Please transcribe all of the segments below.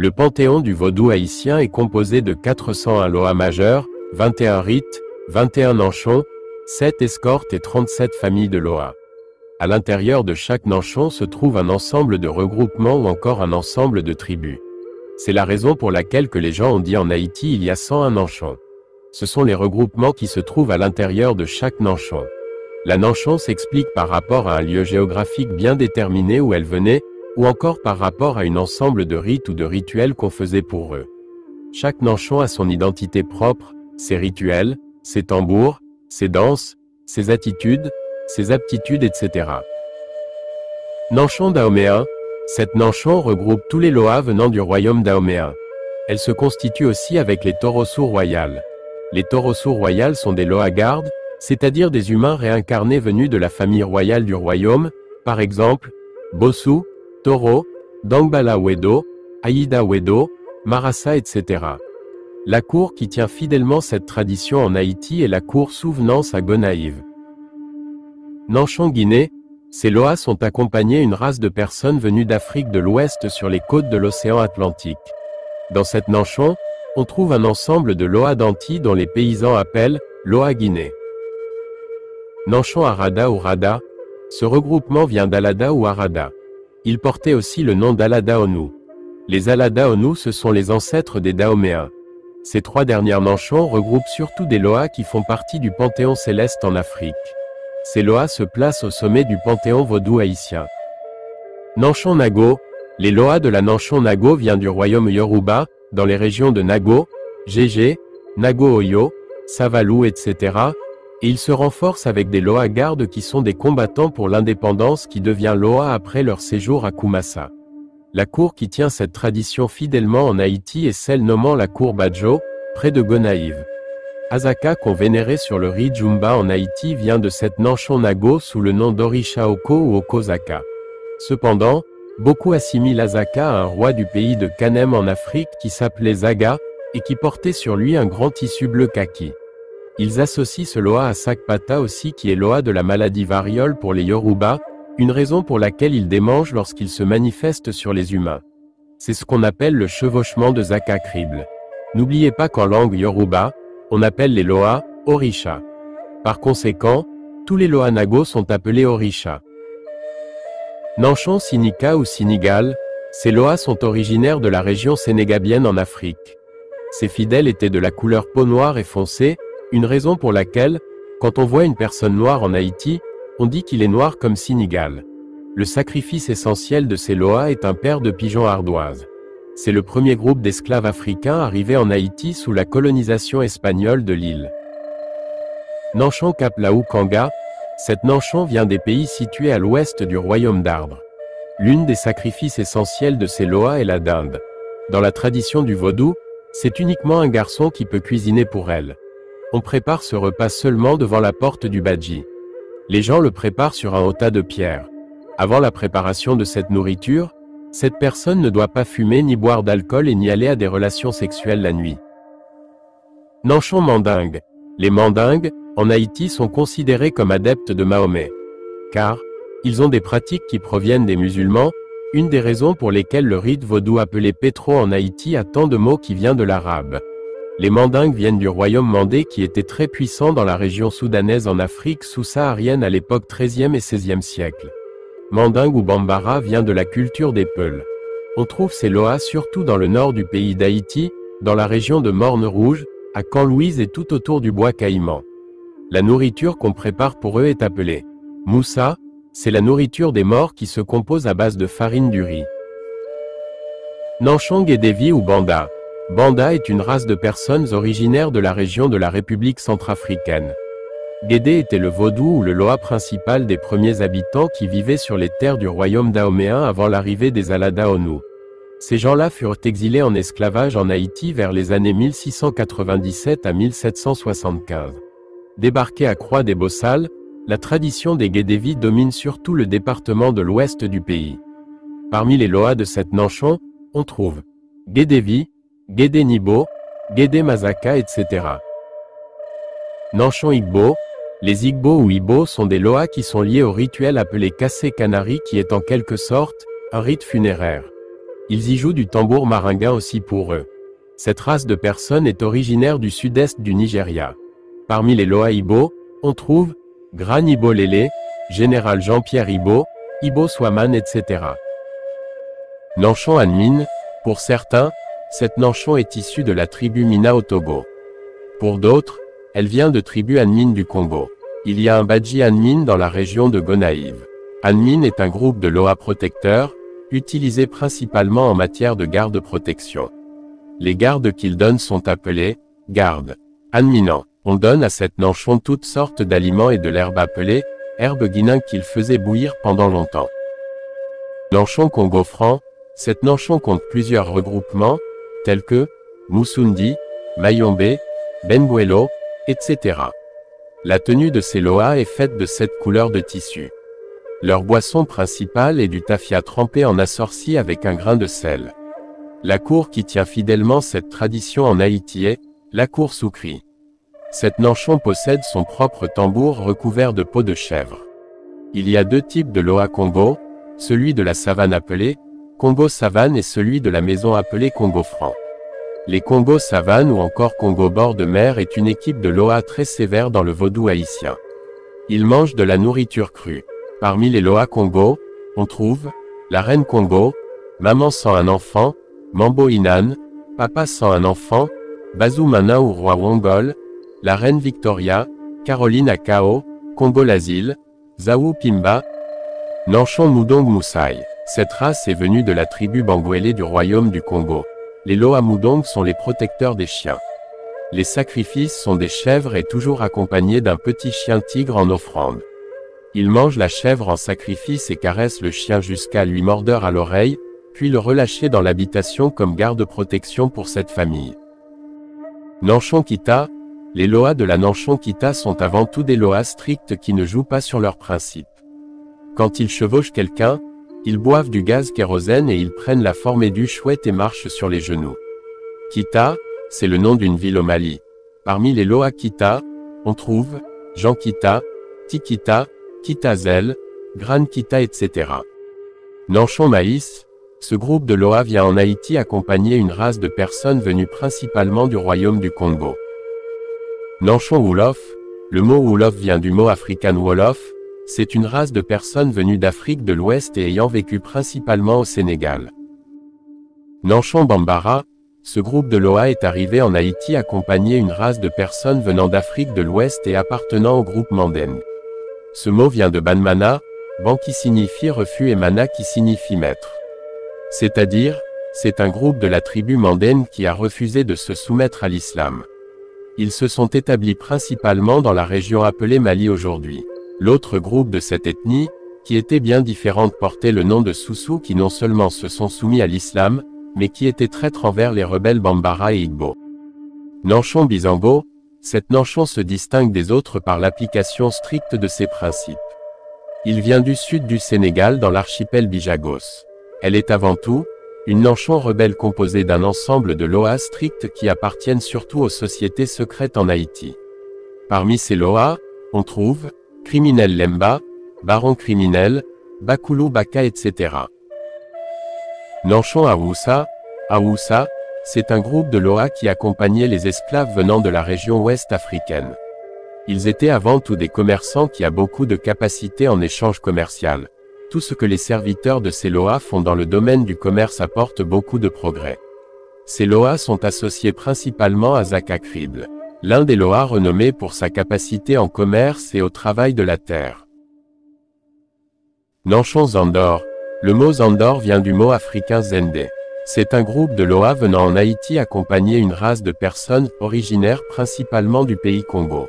Le panthéon du vaudou haïtien est composé de 401 loas majeurs, 21 rites, 21 nanchons, 7 escortes et 37 familles de loas. À l'intérieur de chaque nanchon se trouve un ensemble de regroupements ou encore un ensemble de tribus. C'est la raison pour laquelle que les gens ont dit en Haïti il y a 101 nanchons. Ce sont les regroupements qui se trouvent à l'intérieur de chaque nanchon. La nanchon s'explique par rapport à un lieu géographique bien déterminé où elle venait, ou encore par rapport à un ensemble de rites ou de rituels qu'on faisait pour eux. Chaque nanchon a son identité propre, ses rituels, ses tambours, ses danses, ses attitudes, ses aptitudes, etc. Nanchon dahoméen. Cette nanchon regroupe tous les loas venant du royaume dahoméen. Elle se constitue aussi avec les torossous royales. Les torossous royales sont des loas gardes, c'est-à-dire des humains réincarnés venus de la famille royale du royaume, par exemple, Bossou, Toro, Dangbala Wedo, Aïda Wedo, Marassa, etc. La cour qui tient fidèlement cette tradition en Haïti est la cour Souvenance à Gonaïves. Nanchon Guinée. Ces loas sont accompagnés d'une race de personnes venues d'Afrique de l'Ouest sur les côtes de l'océan Atlantique. Dans cette nanchon, on trouve un ensemble de loas d'Antilles dont les paysans appellent loas Guinée. Nanchon Arada ou Rada. Ce regroupement vient d'Alada ou Arada. Il portait aussi le nom d'Alada Onu. Les Alada Onu, ce sont les ancêtres des Dahoméens. Ces trois dernières nanchons regroupent surtout des loas qui font partie du panthéon céleste en Afrique. Ces loas se placent au sommet du panthéon vaudou haïtien. Nanchon Nago. Les loas de la nanchon Nago viennent du royaume Yoruba, dans les régions de Nago, Gégé, Nago-Oyo, Savalou, etc. Et ils se renforcent avec des loas gardes qui sont des combattants pour l'indépendance qui devient loa après leur séjour à Kumassa. La cour qui tient cette tradition fidèlement en Haïti est celle nommant la cour Badjo, près de Gonaïves. Azaka qu'on vénérait sur le riz Jumba en Haïti vient de cette nanchon Nago sous le nom d'Orisha Oko ou Okozaka. Cependant, beaucoup assimilent Azaka à un roi du pays de Kanem en Afrique qui s'appelait Zaga, et qui portait sur lui un grand tissu bleu kaki. Ils associent ce loa à Sakpata aussi qui est loa de la maladie variole pour les Yoruba, une raison pour laquelle ils démangent lorsqu'ils se manifestent sur les humains. C'est ce qu'on appelle le chevauchement de Zaka crible. N'oubliez pas qu'en langue Yoruba, on appelle les loas Orisha. Par conséquent, tous les loas Nago sont appelés Orisha. Nanchon Sinika ou Sénégal. Ces loas sont originaires de la région sénégabienne en Afrique. Ces fidèles étaient de la couleur peau noire et foncée, une raison pour laquelle, quand on voit une personne noire en Haïti, on dit qu'il est noir comme Sénégal. Le sacrifice essentiel de ces loas est un paire de pigeons ardoises. C'est le premier groupe d'esclaves africains arrivé en Haïti sous la colonisation espagnole de l'île. Nanchon Kaplaou Kanga. Cette nanchon vient des pays situés à l'ouest du royaume d'Ardre. L'une des sacrifices essentiels de ces loas est la dinde. Dans la tradition du vaudou, c'est uniquement un garçon qui peut cuisiner pour elle. On prépare ce repas seulement devant la porte du badji. Les gens le préparent sur un tas de pierre. Avant la préparation de cette nourriture, cette personne ne doit pas fumer ni boire d'alcool et ni aller à des relations sexuelles la nuit. Nanchon Mandingue. Les Mandingues, en Haïti, sont considérés comme adeptes de Mahomet. Car, ils ont des pratiques qui proviennent des musulmans, une des raisons pour lesquelles le rite vaudou appelé Pétro en Haïti a tant de mots qui vient de l'arabe. Les Mandingues viennent du royaume mandé qui était très puissant dans la région soudanaise en Afrique sous-saharienne à l'époque XIIIe et XVIe siècle. Mandingue ou Bambara vient de la culture des Peuls. On trouve ces loas surtout dans le nord du pays d'Haïti, dans la région de Morne-Rouge, à Camp-Louise et tout autour du bois Caïman. La nourriture qu'on prépare pour eux est appelée moussa, c'est la nourriture des morts qui se compose à base de farine du riz. Nanchon Guédévi ou Banda. Banda est une race de personnes originaires de la région de la République centrafricaine. Guédé était le vaudou ou le loa principal des premiers habitants qui vivaient sur les terres du royaume dahoméen avant l'arrivée des Alada Onu. Ces gens-là furent exilés en esclavage en Haïti vers les années 1697 à 1775. Débarqués à Croix-des-Bossales, la tradition des Guédévi domine surtout le département de l'ouest du pays. Parmi les loas de cette nanchon, on trouve Guédévi, Guédé Nibo, Guédé Mazaka, etc. Nanchon Igbo. Les Igbo ou Ibo sont des loas qui sont liés au rituel appelé Kassé Kanari qui est en quelque sorte un rite funéraire. Ils y jouent du tambour maringa aussi pour eux. Cette race de personnes est originaire du sud-est du Nigeria. Parmi les Loa Ibo, on trouve Gran Ibo Lele, Général Jean-Pierre Ibo, Ibo Swaman, etc. Nanchon Anmin, pour certains, cette Nanchon est issue de la tribu Mina au Togo. Pour d'autres, elle vient de tribu Anmin du Congo. Il y a un Badji Anmin dans la région de Gonaïve. Anmin est un groupe de Loa protecteurs, utilisé principalement en matière de garde-protection. Les gardes qu'ils donnent sont appelés gardes anminants. On donne à cette Nanchon toutes sortes d'aliments et de l'herbe appelée herbe guiningue qu'ils faisaient bouillir pendant longtemps. Nanchon Congo franc, cette Nanchon compte plusieurs regroupements, tels que Musundi, Mayombe, Benguelo, etc. La tenue de ces Loa est faite de 7 couleurs de tissu. Leur boisson principale est du tafia trempé en assorci avec un grain de sel. La cour qui tient fidèlement cette tradition en Haïti est la cour Soukri. Cette Nanchon possède son propre tambour recouvert de peau de chèvre. Il y a 2 types de Loa Congo, celui de la savane appelé Congo savane et celui de la maison appelé Congo franc. Les Congo savane ou encore Congo bord de mer est une équipe de Loa très sévère dans le vaudou haïtien. Ils mangent de la nourriture crue. Parmi les Loa Congo, on trouve la reine Congo, maman sans un enfant, Mambo Inan, papa sans un enfant, Bazou Mana ou roi Wongol, la reine Victoria, Caroline Akao, Congo l'asile, Zawu Pimba, Nanchon Moudong Moussaï. Cette race est venue de la tribu Bangwele du royaume du Congo. Les Loa Moudong sont les protecteurs des chiens. Les sacrifices sont des chèvres et toujours accompagnés d'un petit chien tigre en offrande. Ils mangent la chèvre en sacrifice et caressent le chien jusqu'à lui mordre à l'oreille, puis le relâcher dans l'habitation comme garde-protection pour cette famille. Nanchon Kita, les Loas de la Nanchon Kita sont avant tout des Loas stricts qui ne jouent pas sur leurs principes. Quand ils chevauchent quelqu'un, ils boivent du gaz kérosène et ils prennent la forme du chouette et marchent sur les genoux. Kita, c'est le nom d'une ville au Mali. Parmi les Loa Kita, on trouve Jean Kita, Tikita, Kitazel, Gran Kita, etc. Nanchon Maïs, ce groupe de Loa vient en Haïti accompagner une race de personnes venues principalement du royaume du Congo. Nanchon Wolof, le mot Wolof vient du mot africain Wolof, c'est une race de personnes venues d'Afrique de l'Ouest et ayant vécu principalement au Sénégal. Nanchon Bambara, ce groupe de Loa est arrivé en Haïti accompagner une race de personnes venant d'Afrique de l'Ouest et appartenant au groupe Mandeng. Ce mot vient de Banmana, Ban qui signifie refus et Mana qui signifie maître. C'est-à-dire, c'est un groupe de la tribu Mandeng qui a refusé de se soumettre à l'islam. Ils se sont établis principalement dans la région appelée Mali aujourd'hui. L'autre groupe de cette ethnie, qui était bien différente, portait le nom de Soussou qui non seulement se sont soumis à l'islam, mais qui étaient traîtres envers les rebelles Bambara et Igbo. Nanchon Bizango, cette Nanchon se distingue des autres par l'application stricte de ses principes. Il vient du sud du Sénégal dans l'archipel Bijagos. Elle est avant tout une Nanchon rebelle composée d'un ensemble de Loas stricts qui appartiennent surtout aux sociétés secrètes en Haïti. Parmi ces Loas, on trouve Criminel Lemba, Baron Criminel, Bakoulou Baka, etc. Nanchon Awoussa, c'est un groupe de Loa qui accompagnait les esclaves venant de la région ouest africaine. Ils étaient avant tout des commerçants qui a beaucoup de capacité en échange commercial. Tout ce que les serviteurs de ces Loa font dans le domaine du commerce apporte beaucoup de progrès. Ces Loa sont associés principalement à Zaka Krible, l'un des Loa renommés pour sa capacité en commerce et au travail de la terre. Nanchon Zandor, le mot Zandor vient du mot africain Zende. C'est un groupe de Loa venant en Haïti accompagner une race de personnes originaires principalement du pays Congo,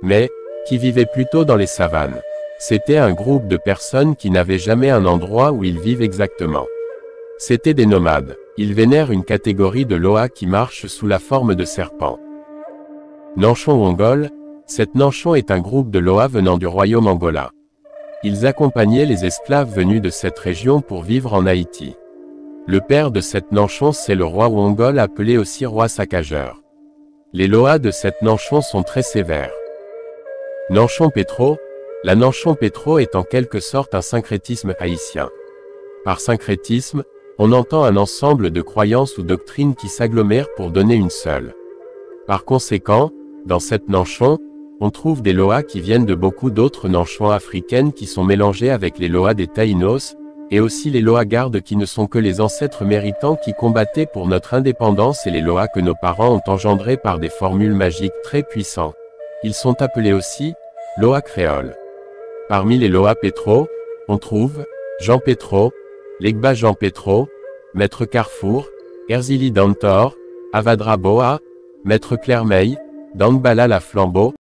mais qui vivaient plutôt dans les savanes. C'était un groupe de personnes qui n'avaient jamais un endroit où ils vivent exactement. C'étaient des nomades. Ils vénèrent une catégorie de Loa qui marche sous la forme de serpents. Nanchon Wongol, cette Nanchon est un groupe de Loa venant du royaume Angola. Ils accompagnaient les esclaves venus de cette région pour vivre en Haïti. Le père de cette Nanchon c'est le roi Wongol appelé aussi roi saccageur. Les Loa de cette Nanchon sont très sévères. Nanchon Pétro, la Nanchon Pétro est en quelque sorte un syncrétisme haïtien. Par syncrétisme, On entend un ensemble de croyances ou doctrines qui s'agglomèrent pour donner une seule. Par conséquent, dans cette Nanchon, on trouve des Loas qui viennent de beaucoup d'autres Nanchons africaines qui sont mélangées avec les Loas des Taïnos, et aussi les Loas gardes qui ne sont que les ancêtres méritants qui combattaient pour notre indépendance et les Loas que nos parents ont engendrés par des formules magiques très puissantes. Ils sont appelés aussi Loas créoles. Parmi les Loas Pétro, on trouve Jean Pétro, Legba Jean Pétro, Maître Carrefour, Erzili Dantor, Avadra Boa, Maître Clermeil, Dangbala la Flambeau,